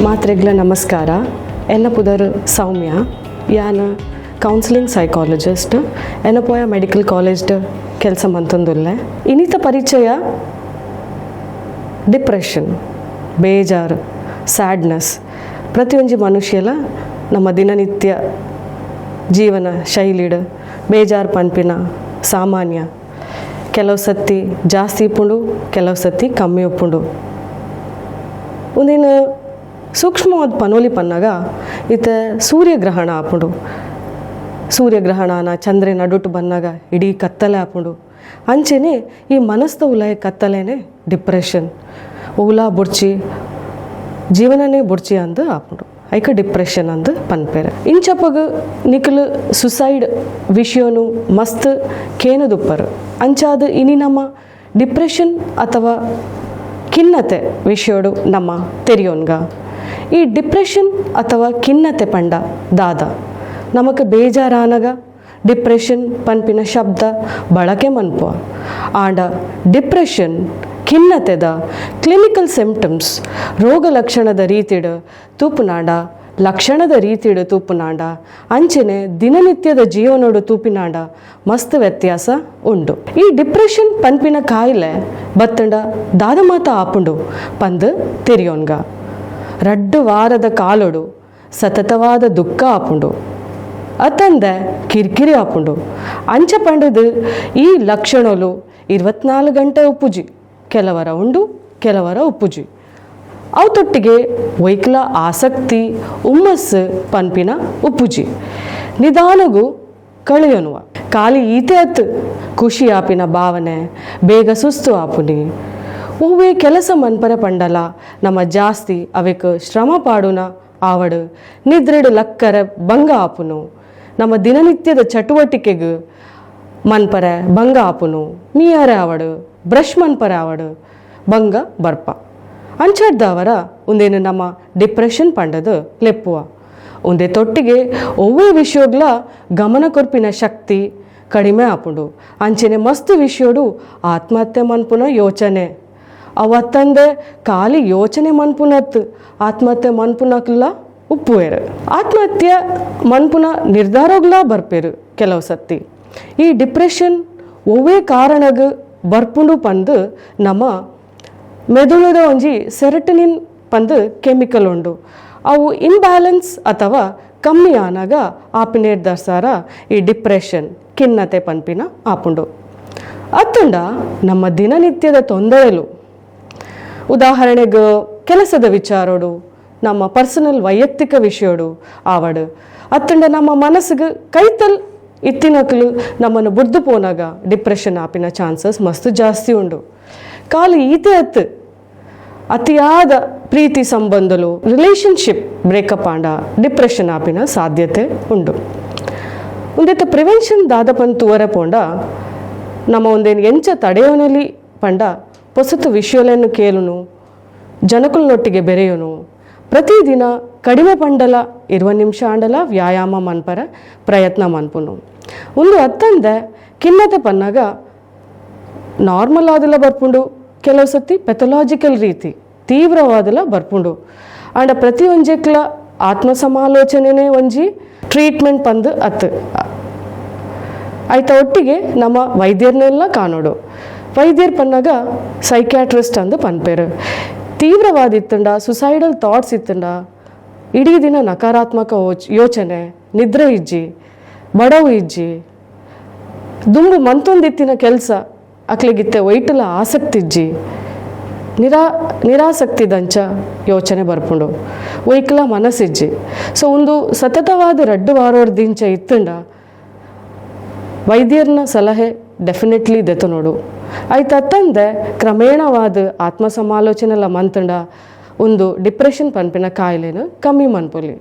ಮಾತ್ರೆಗ್ಲ ನಮಸ್ಕಾರ. ಎನ್ನ ಪುದರ್ ಸೌಮ್ಯ. ಯಾನ್ ಕೌನ್ಸಿಲಿಂಗ್ ಸೈಕಾಲಜಿಸ್ಟ್. ಎನ್ನ ಪೋಯ ಮೆಡಿಕಲ್ ಕಾಲೇಜ್ಡ್ ಕೆಲಸ ಮಂತೊಂದುಲ್ಲೆ. ಇನ್ನಿತ ಪರಿಚಯ ಡಿಪ್ರೆಷನ್, ಬೇಜಾರು, ಸ್ಯಾಡ್ನೆಸ್ ಪ್ರತಿಯೊಂದು ಮನುಷ್ಯಲ ನಮ್ಮ ದಿನನಿತ್ಯ ಜೀವನ ಶೈಲಿಡ್ ಬೇಜಾರು ಪನ್ಪಿನ ಸಾಮಾನ್ಯ. ಕೆಲವು ಸತಿ ಜಾಸ್ತಿ ಇಪ್ಪುಂಡು, ಕೆಲವು ಸತಿ ಕಮ್ಮಿ ಉಪ್ಪುಂಡು. ಒಂದಿನ ಸೂಕ್ಷ್ಮವಾದ ಪನೋಲಿ ಪನ್ನಾಗ ಇತ್ತೆ ಸೂರ್ಯಗ್ರಹಣ ಆಪುಂಡು. ಸೂರ್ಯಗ್ರಹಣನ ಚಂದ್ರನ ನಡುಟು ಬಂದಾಗ ಇಡೀ ಕತ್ತಲೆ ಆಪುಂಡು. ಅಂಚೆನೆ ಈ ಮನಸ್ದ ಉಲಯ ಕತ್ತಲೆನೇ ಡಿಪ್ರೆಷನ್. ಉಲಾ ಬುಡ್ಚಿ ಜೀವನನೇ ಬುಡ್ಚಿ ಅಂದು ಆಪುಂಡು. ಐಕ ಡಿಪ್ರೆಷನ್ ಅಂದು ಪನ್ಪೇರೆ. ಇಂಚಪ್ಪಗ ನಿಖಲು ಸುಸೈಡ್ ವಿಷಯನು ಮಸ್ತ್ ಕೇನದುಪ್ಪರು. ಅಂಚಾದ ಇನಿ ನಮ್ಮ ಡಿಪ್ರೆಷನ್ ಅಥವಾ ಖಿನ್ನತೆ ವಿಷಯಡು ನಮ್ಮ ತೆರಿಯೋನ್ಗ. ಈ ಡಿಪ್ರೆಷನ್ ಅಥವಾ ಖಿನ್ನತೆ ಪಂಡ ದಾದ ನಮಕ್ ಬೇಜಾರಾನಗ ಡಿಪ್ರೆಷನ್ ಪನ್ಪಿನ ಶಬ್ದ ಬಳಕೆ ಮನ್ಪುವ. ಆಂಡ ಡಿಪ್ರೆಷನ್ ಖಿನ್ನತೆದ ಕ್ಲಿನಿಕಲ್ ಸಿಂಪ್ಟಮ್ಸ್ ರೋಗ ಲಕ್ಷಣದ ರೀತಿಡ್ ತೂಪುನಾಂಡ, ಲಕ್ಷಣದ ರೀತಿಡ್ ತೂಪುನಾಂಡ, ಅಂಚೆನೆ ದಿನನಿತ್ಯದ ಜೀವನೋಡು ತೂಪಿನಾಂಡ ಮಸ್ತ್ ವ್ಯತ್ಯಾಸ ಉಂಡು. ಈ ಡಿಪ್ರೆಷನ್ ಪನ್ಪಿನ ಕಾಯಿಲೆ ಬತ್ತಂಡ ದಾದ ಮಾತ ಆಪುಂಡು ಪಂದು ತೆರಿಯೋನ್ಗ. ರಡ್ಡು ವಾರದ ಕಾಲೊಡು ಸತತವಾದ ದುಃಖ ಆಪುಂಡು. ಅತಂದೆ ಕಿರಿಕಿರಿ ಆಪುಂಡು. ಅಂಚ ಪಂಡದು ಈ ಲಕ್ಷಣಲು 24 ಗಂಟೆ ಉಪ್ಪುಜಿ. ಕೆಲವರ ಉಂಡು, ಕೆಲವರ ಉಪ್ಪುಜಿ. ಅವು ತೊಟ್ಟಿಗೆ ವೈಕ್ಲ ಆಸಕ್ತಿ, ಹುಮ್ಮಸ್ಸು ಪನ್ಪಿನ ಉಪ್ಪುಜಿ. ನಿಧಾನಗೂ ಕಳೆಯೋನುವ. ಖಾಲಿ ಈತೆ ಅತ್ತು ಖುಷಿ ಆಪಿನ ಭಾವನೆ, ಬೇಗ ಸುಸ್ತು ಆಪುನಿ. ಹೂವೇ ಕೆಲಸ ಮನ್ಪರ ಪಂಡಲ ನಮ್ಮ ಜಾಸ್ತಿ ಅವೇಕ್ ಶ್ರಮ ಪಾಡುನ ಆವಡು ನಿದ್ರೆಡು ಲಕ್ಕರ ಭಂಗ ಆಪುನು. ನಮ್ಮ ದಿನನಿತ್ಯದ ಚಟುವಟಿಕೆಗೆ ಮನ್ಪರ ಭಂಗ ಆಪುನು. ಮೀಯರೆ ಆವಡು ಬ್ರಷ್ ಮನ್ಪರ ಆವಡು ಭಂಗ ಬರ್ಪ. ಅಂಚಡ್ದವರ ಒಂದೇನು ನಮ್ಮ ಡಿಪ್ರೆಷನ್ ಪಂಡದು ಲೆಪ್ಪುವ. ಒಂದೇ ತೊಟ್ಟಿಗೆ ಒವ್ವೇ ವಿಷಯಗ್ಲ ಗಮನ ಕೊರ್ಪಿನ ಶಕ್ತಿ ಕಡಿಮೆ ಆಪುಂಡು. ಅಂಚೆನೆ ಮಸ್ತ್ ವಿಷಯಡು ಆತ್ಮಹತ್ಯೆ ಮನ್ಪುನ ಯೋಚನೆ. ಅವತ್ತಂದೆ ಖಾಲಿ ಯೋಚನೆ ಮನ್ಪುನತ್ತು ಆತ್ಮಹತ್ಯೆ ಮನ್ಪುನಕ್ಲ ಉಪ್ಪುವೇರು. ಆತ್ಮಹತ್ಯೆ ಮನ್ಪುನ ನಿರ್ಧಾರಗ್ಲ ಬರ್ಪೇರು ಕೆಲವು ಸತಿ. ಈ ಡಿಪ್ರೆಷನ್ ಒವ್ವೇ ಕಾರಣಗ ಬರ್ಪುಂಡು ಪಂದು ನಮ್ಮ ಮೆದುಳದ ಒಂಜಿ ಸೆರಟನಿನ್ ಪಂದು ಕೆಮಿಕಲ್ ಉಂಡು. ಅವು ಇಂಬ್ಯಾಲೆನ್ಸ್ ಅಥವಾ ಕಮ್ಮಿ ಆನಾಗ ಆಪಿನೇರ್ದರ್ಸಾರ ಈ ಡಿಪ್ರೆಷನ್ ಖಿನ್ನತೆ ಪನ್ಪಿನ ಆಪುಂಡು. ಅತ್ತಂಡ ನಮ್ಮ ದಿನನಿತ್ಯದ ತೊಂದರೆಲು ಉದಾಹರಣೆಗೆ ಕೆಲಸದ ವಿಚಾರೋಡು, ನಮ್ಮ ಪರ್ಸನಲ್ ವೈಯಕ್ತಿಕ ವಿಷಯೋಡು ಆವಡು. ಅತ್ತಂಡ ನಮ್ಮ ಮನಸ್ಸಿಗೆ ಕೈತಲ್ ಇತ್ತಿನಕ್ಲು ನಮ್ಮನ್ನು ಬುಡ್ದು ಪೋನಾಗ ಡಿಪ್ರೆಷನ್ ಆಪಿನ ಚಾನ್ಸಸ್ ಮಸ್ತ್ ಜಾಸ್ತಿ ಉಂಡು. ಖಾಲಿ ಈತೆ ಅತ್ತು ಅತಿಯಾದ ಪ್ರೀತಿ ಸಂಬಂಧಲು ರಿಲೇಷನ್ಶಿಪ್ ಬ್ರೇಕಪ್ ಆಂಡ ಡಿಪ್ರೆಷನ್ ಆಪಿನ ಸಾಧ್ಯತೆ ಉಂಡು. ಒಂದೇತ ಪ್ರಿವೆನ್ಷನ್ ದಾದ ಪಂದು ತೂವರೆ ಪೋಂಡ ನಮ್ಮ ಒಂದೇನು ಎಂಚ ತಡೆಯೋನಲ್ಲಿ ಪಂಡ ಹೊಸತು ವಿಷಯಗಳನ್ನು ಕೇಳುನು, ಜನಕುಲನೊಟ್ಟಿಗೆ ಬೆರೆಯೋನು, ಪ್ರತಿದಿನ ಕಡಿಮೆ ಪಂಡಲ 20 ನಿಮಿಷ ಆಂಡಲ ವ್ಯಾಯಾಮ ಮನ್ಪರ ಪ್ರಯತ್ನ ಮನ್ಪುನು. ಒಂದು ಅತ್ತಂದೆ ಖಿನ್ನತೆ ಪನ್ನಾಗ ನಾರ್ಮಲ್ ಆದಲ ಬರ್ಪುಂಡು, ಕೆಲವು ಸತಿ ಪೆಥಲಾಜಿಕಲ್ ರೀತಿ ತೀವ್ರವಾದಲ ಬರ್ಪುಂಡು. ಆಂಡ ಪ್ರತಿ ಒಂಜೆಕ್ಲ ಆತ್ಮ ಸಮಾಲೋಚನೆನೇ ಒಂಜಿ ಟ್ರೀಟ್ಮೆಂಟ್ ಪಂದು ಅತ್ತು. ಆಯ್ತ ಒಟ್ಟಿಗೆ ನಮ್ಮ ವೈದ್ಯರನ್ನೆಲ್ಲ ಕಾಣೋಡು. ವೈದ್ಯರು ಪನ್ನಾಗ ಸೈಕ್ಯಾಟ್ರಿಸ್ಟ್ ಅಂದು ಪನ್ಪೇರು. ತೀವ್ರವಾದಿತ್ತಂಡ ಸುಸೈಡಲ್ ಥಾಟ್ಸ್ ಇತ್ತಂಡ ಇಡೀ ದಿನ ನಕಾರಾತ್ಮಕ ಯೋಚನೆ, ನಿದ್ರೆ ಇಜ್ಜಿ, ಬಡವು ಇಜ್ಜಿ, ದುಂಬು ಮಂತೊಂದಿತ್ತಿನ ಕೆಲಸ ಅಕ್ಲಿಗಿತ್ತೆ ಒಯ್ಟಲ ಆಸಕ್ತಿ ಇಜ್ಜಿ, ನಿರಾಸಕ್ತಿದಂಚ ಯೋಚನೆ ಬರ್ಪುಂಡು, ಒಯ್ಕಲ ಮನಸ್ಸಿಜ್ಜಿ. ಸೊ ಒಂದು ಸತತವಾದ 2 ವಾರದಿಂದ ಇತ್ತಂಡ ವೈದ್ಯರನ್ನ ಸಲಹೆ ಡೆಫಿನೆಟ್ಲಿ ದೆತ್ತು ನೋಡು. ಆಯ್ತು ಅತ್ತಂದೆ ಕ್ರಮೇಣವಾದ ಆತ್ಮ ಸಮಾಲೋಚನೆಲ್ಲ ಮಂತಂಡ ಒಂದು ಡಿಪ್ರೆಷನ್ ಪನ್ಪಿನ ಕಾಯಿಲೆನ ಕಮ್ಮಿ ಮನ್ಪೊಲಿ.